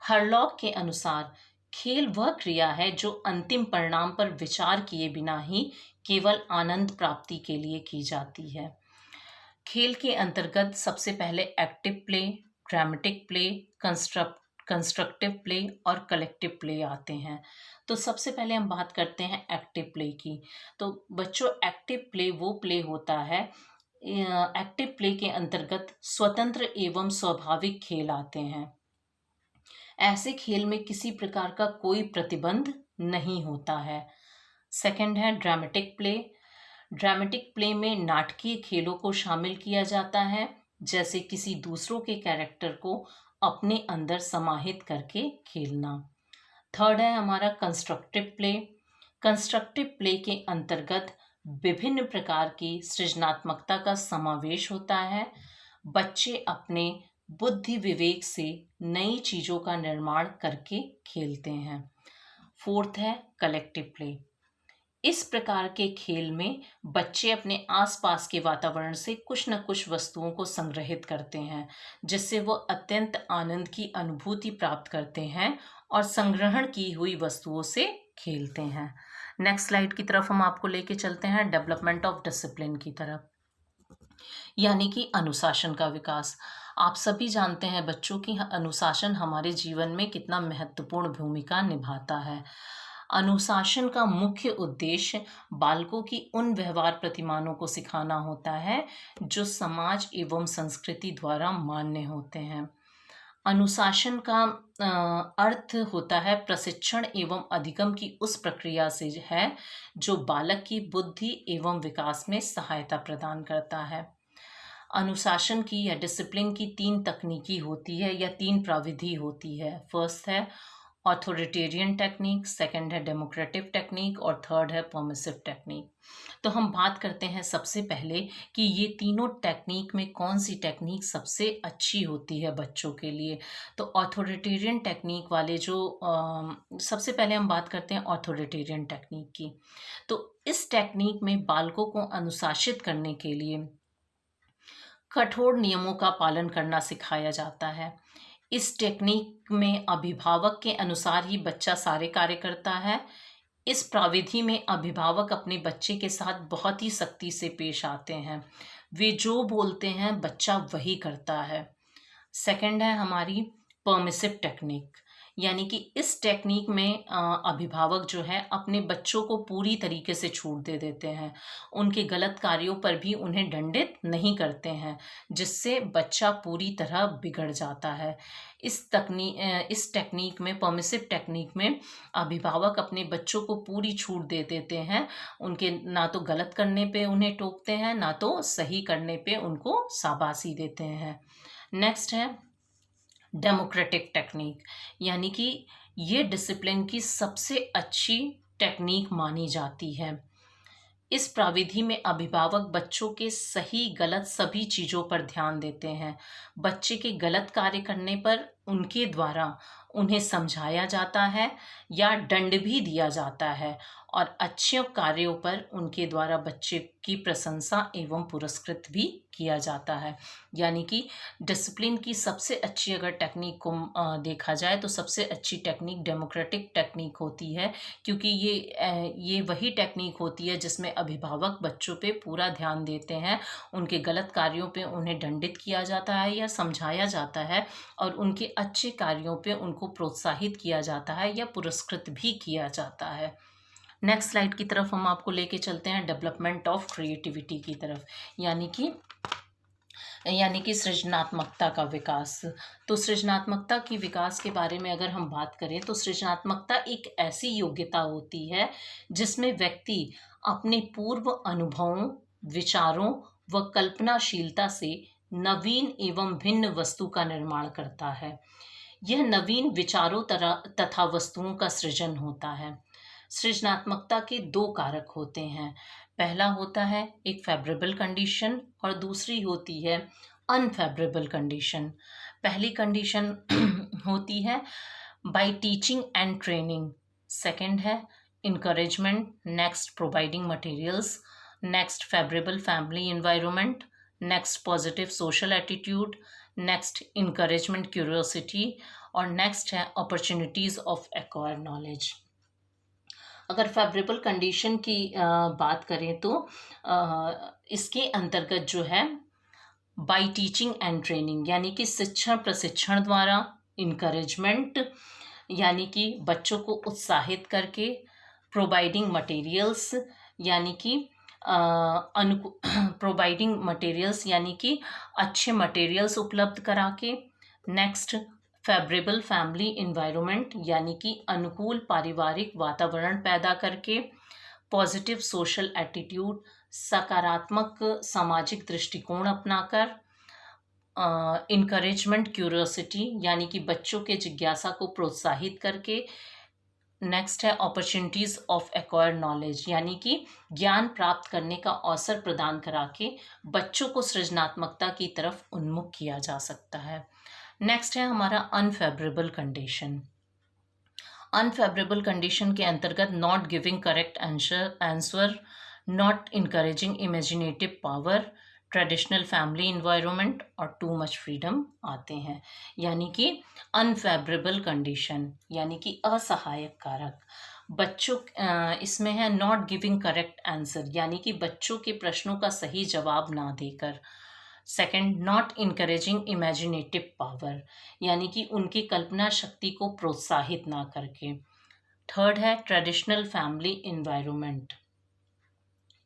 हरलॉक के अनुसार खेल वह क्रिया है जो अंतिम परिणाम पर विचार किए बिना ही केवल आनंद प्राप्ति के लिए की जाती है। खेल के अंतर्गत सबसे पहले active play, dramatic play, constructive play और कलेक्टिव प्ले आते हैं। तो सबसे पहले हम बात करते हैं एक्टिव प्ले की। तो बच्चों, एक्टिव प्ले वो प्ले होता है, एक्टिव प्ले के अंतर्गत स्वतंत्र एवं स्वाभाविक खेल आते हैं। ऐसे खेल में किसी प्रकार का कोई प्रतिबंध नहीं होता है। सेकंड है ड्रामेटिक प्ले। ड्रामेटिक प्ले में नाटकीय खेलों को शामिल किया जाता है, जैसे किसी दूसरों के कैरेक्टर को अपने अंदर समाहित करके खेलना। थर्ड है हमारा कंस्ट्रक्टिव प्ले। कंस्ट्रक्टिव प्ले के अंतर्गत विभिन्न प्रकार की सृजनात्मकता का समावेश होता है। बच्चे अपने बुद्धि विवेक से नई चीज़ों का निर्माण करके खेलते हैं। फोर्थ है कलेक्टिव प्ले। इस प्रकार के खेल में बच्चे अपने आसपास के वातावरण से कुछ न कुछ वस्तुओं को संग्रहित करते हैं, जिससे वो अत्यंत आनंद की अनुभूति प्राप्त करते हैं और संग्रहण की हुई वस्तुओं से खेलते हैं। नेक्स्ट स्लाइड की तरफ हम आपको लेके चलते हैं डेवलपमेंट ऑफ डिसिप्लिन की तरफ, यानी कि अनुशासन का विकास। आप सभी जानते हैं बच्चों कि अनुशासन हमारे जीवन में कितना महत्वपूर्ण भूमिका निभाता है। अनुशासन का मुख्य उद्देश्य बालकों की उन व्यवहार प्रतिमानों को सिखाना होता है जो समाज एवं संस्कृति द्वारा मान्य होते हैं। अनुशासन का अर्थ होता है प्रशिक्षण एवं अधिगम की उस प्रक्रिया से है जो बालक की बुद्धि एवं विकास में सहायता प्रदान करता है। अनुशासन की या डिसिप्लिन की तीन तकनीकी होती है या तीन प्रविधि होती है। फर्स्ट है ऑथोरिटेरियन टेक्निक, सेकंड है डेमोक्रेटिक टेक्निक और थर्ड है परमिसिव टेक्निक। तो हम बात करते हैं सबसे पहले कि ये तीनों टेक्निक में कौन सी टेक्निक सबसे अच्छी होती है बच्चों के लिए। तो ऑथोरिटेरियन टेक्निक वाले सबसे पहले हम बात करते हैं ऑथोरिटेरियन टेक्निक की। तो इस टेक्निक में बालकों को अनुशासित करने के लिए कठोर नियमों का पालन करना सिखाया जाता है। इस टेक्निक में अभिभावक के अनुसार ही बच्चा सारे कार्य करता है। इस प्रविधि में अभिभावक अपने बच्चे के साथ बहुत ही सख्ती से पेश आते हैं। वे जो बोलते हैं बच्चा वही करता है। सेकंड है हमारी परमिसिव टेक्निक, यानी कि इस टेक्निक में अभिभावक जो है अपने बच्चों को पूरी तरीके से छूट दे देते हैं। उनके गलत कार्यों पर भी उन्हें दंडित नहीं करते हैं, जिससे बच्चा पूरी तरह बिगड़ जाता है। इस टेक्निक में, परमिसिव टेक्निक में, अभिभावक अपने बच्चों को पूरी छूट दे देते हैं। उनके ना तो गलत करने पे उन्हें टोकते हैं, ना तो सही करने पे उनको शाबाशी देते हैं। नेक्स्ट है डेमोक्रेटिक टेक्निक, यानी कि ये डिसिप्लिन की सबसे अच्छी टेक्निक मानी जाती है। इस प्रविधि में अभिभावक बच्चों के सही गलत सभी चीज़ों पर ध्यान देते हैं। बच्चे के गलत कार्य करने पर उनके द्वारा उन्हें समझाया जाता है या दंड भी दिया जाता है, और अच्छे कार्यों पर उनके द्वारा बच्चे की प्रशंसा एवं पुरस्कृत भी किया जाता है। यानी कि डिसिप्लिन की सबसे अच्छी अगर टेक्निक को देखा जाए तो सबसे अच्छी टेक्निक डेमोक्रेटिक टेक्निक होती है, क्योंकि ये वही टेक्निक होती है जिसमें अभिभावक बच्चों पे पूरा ध्यान देते हैं। उनके गलत कार्यों पे उन्हें दंडित किया जाता है या समझाया जाता है, और उनके अच्छे कार्यों पे उनको प्रोत्साहित किया जाता है या पुरस्कृत भी किया जाता है। नेक्स्ट स्लाइड की तरफ हम आपको लेके चलते हैं डेवलपमेंट ऑफ क्रिएटिविटी की तरफ, यानी कि सृजनात्मकता का विकास। तो सृजनात्मकता की विकास के बारे में अगर हम बात करें तो सृजनात्मकता एक ऐसी योग्यता होती है जिसमें व्यक्ति अपने पूर्व अनुभवों, विचारों व कल्पनाशीलता से नवीन एवं भिन्न वस्तु का निर्माण करता है। यह नवीन विचारों तथा वस्तुओं का सृजन होता है। सृजनात्मकता के दो कारक होते हैं। पहला होता है एक फेवरेबल कंडीशन और दूसरी होती है अनफेवरेबल कंडीशन। पहली कंडीशन होती है bye teaching and training, second है encouragement, next providing materials, next favorable family environment, next positive social attitude, next encouragement curiosity, और next है opportunities of acquire knowledge। अगर फेवरेबल कंडीशन की बात करें तो इसके अंतर्गत जो है बाय टीचिंग एंड ट्रेनिंग यानी कि शिक्षण प्रशिक्षण द्वारा, इनकरेजमेंट यानी कि बच्चों को उत्साहित करके, प्रोवाइडिंग मटेरियल्स यानी कि प्रोवाइडिंग मटेरियल्स यानी कि अच्छे मटेरियल्स उपलब्ध करा के, नेक्स्ट फेवरेबल फैमिली इन्वायरमेंट यानी कि अनुकूल पारिवारिक वातावरण पैदा करके, पॉजिटिव सोशल एटीट्यूड सकारात्मक सामाजिक दृष्टिकोण अपनाकर, इनकरेजमेंट क्यूरियोसिटी यानी कि बच्चों के जिज्ञासा को प्रोत्साहित करके, नेक्स्ट है अपॉर्चुनिटीज ऑफ एक्वायर नॉलेज यानी कि ज्ञान प्राप्त करने का अवसर प्रदान करा के बच्चों को सृजनात्मकता की तरफ उन्मुख किया जा सकता है। नेक्स्ट है हमारा अनफेवरेबल कंडीशन। अनफेवरेबल कंडीशन के अंतर्गत not giving correct answer, not encouraging imaginative power, traditional family environment और टू मच फ्रीडम आते हैं। यानी कि अनफेवरेबल कंडीशन यानी कि असहायक कारक। बच्चों इसमें है नॉट गिविंग करेक्ट आंसर यानी कि बच्चों के प्रश्नों का सही जवाब ना देकर। Second, not encouraging imaginative power यानी कि उनकी कल्पना शक्ति को प्रोत्साहित ना करके। थर्ड है ट्रेडिशनल फैमिली इन्वायरमेंट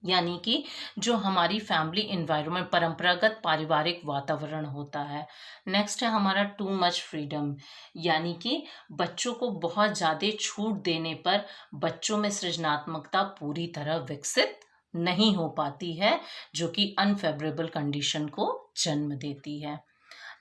यानी कि जो हमारी फैमिली इन्वायरमेंट परंपरागत पारिवारिक वातावरण होता है। नेक्स्ट है हमारा टू मच फ्रीडम यानी कि बच्चों को बहुत ज़्यादा छूट देने पर बच्चों में सृजनात्मकता पूरी तरह विकसित नहीं हो पाती है, जो कि अनफेवरेबल कंडीशन को जन्म देती है।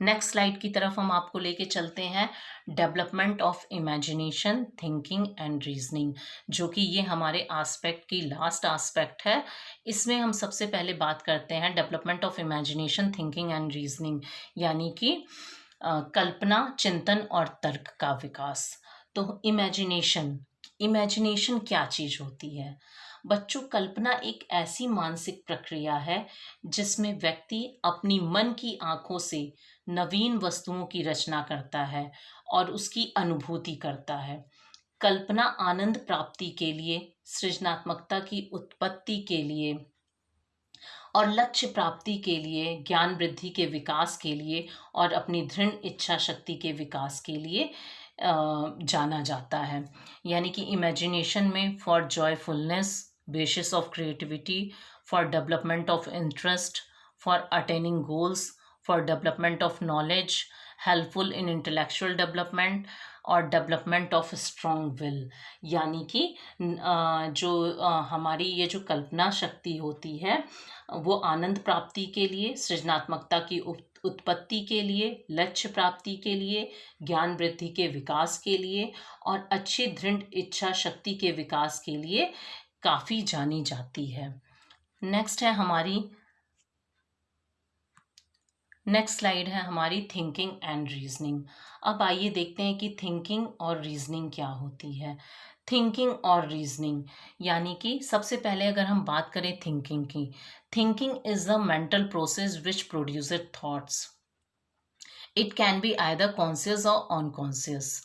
नेक्स्ट स्लाइड की तरफ हम आपको लेके चलते हैं, development of imagination, thinking and reasoning, जो कि ये हमारे एस्पेक्ट की लास्ट एस्पेक्ट है। इसमें हम सबसे पहले बात करते हैं development of imagination, thinking and reasoning यानी कि कल्पना, चिंतन और तर्क का विकास। तो इमेजिनेशन क्या चीज़ होती है? बच्चों, कल्पना एक ऐसी मानसिक प्रक्रिया है जिसमें व्यक्ति अपनी मन की आंखों से नवीन वस्तुओं की रचना करता है और उसकी अनुभूति करता है। कल्पना आनंद प्राप्ति के लिए, सृजनात्मकता की उत्पत्ति के लिए और लक्ष्य प्राप्ति के लिए, ज्ञान वृद्धि के विकास के लिए और अपनी दृढ़ इच्छा शक्ति के विकास के लिए जाना जाता है। यानी कि इमेजिनेशन में for joyfulness, basis of creativity, for development of interest, for attaining goals, for development of knowledge, helpful in intellectual development और डेवलपमेंट ऑफ स्ट्रॉन्ग विल। यानी कि हमारी ये जो कल्पना शक्ति होती है वो आनंद प्राप्ति के लिए, सृजनात्मकता की उत्पत्ति के लिए, लक्ष्य प्राप्ति के लिए, ज्ञान वृद्धि के विकास के लिए और अच्छी दृढ़ इच्छा शक्ति के विकास के लिए काफ़ी जानी जाती है। नेक्स्ट स्लाइड है हमारी थिंकिंग एंड रीजनिंग। अब आइए देखते हैं कि थिंकिंग और रीजनिंग क्या होती है। थिंकिंग और रीजनिंग यानी कि सबसे पहले अगर हम बात करें थिंकिंग की, thinking is a mental process which produces thoughts. It can be either conscious or unconscious.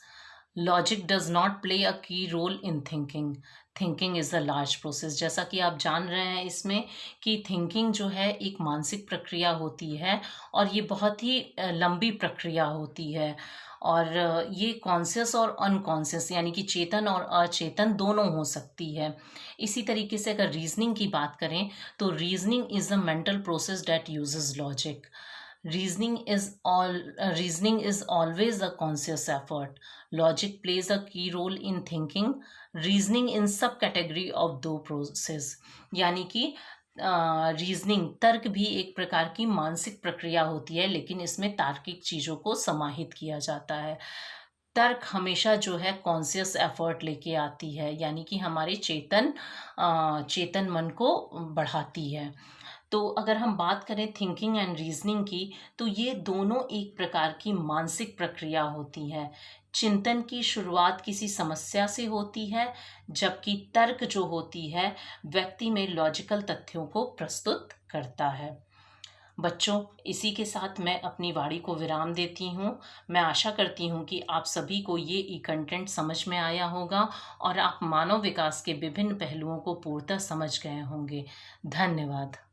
Logic does not play a key role in thinking. Thinking is a large process. जैसा कि आप जान रहे हैं इसमें कि थिंकिंग जो है एक मानसिक प्रक्रिया होती है और ये बहुत ही लंबी प्रक्रिया होती है और ये कॉन्शियस और अनकॉन्शियस यानी कि चेतन और अचेतन दोनों हो सकती है। इसी तरीके से अगर रीजनिंग की बात करें तो reasoning is a mental process that uses logic. Reasoning is always a conscious effort. Logic plays a key role in thinking. Reasoning in subcategory of दो process। यानी कि रीजनिंग तर्क भी एक प्रकार की मानसिक प्रक्रिया होती है, लेकिन इसमें तार्किक चीज़ों को समाहित किया जाता है। तर्क हमेशा जो है कॉन्शियस एफर्ट लेके आती है, यानी कि हमारे चेतन मन को बढ़ाती है। तो अगर हम बात करें थिंकिंग एंड रीजनिंग की, तो ये दोनों एक प्रकार की मानसिक प्रक्रिया होती है। चिंतन की शुरुआत किसी समस्या से होती है, जबकि तर्क जो होती है व्यक्ति में लॉजिकल तथ्यों को प्रस्तुत करता है। बच्चों, इसी के साथ मैं अपनी वाणी को विराम देती हूँ। मैं आशा करती हूँ कि आप सभी को ये ई कंटेंट समझ में आया होगा और आप मानव विकास के विभिन्न पहलुओं को पूर्णतः समझ गए होंगे। धन्यवाद।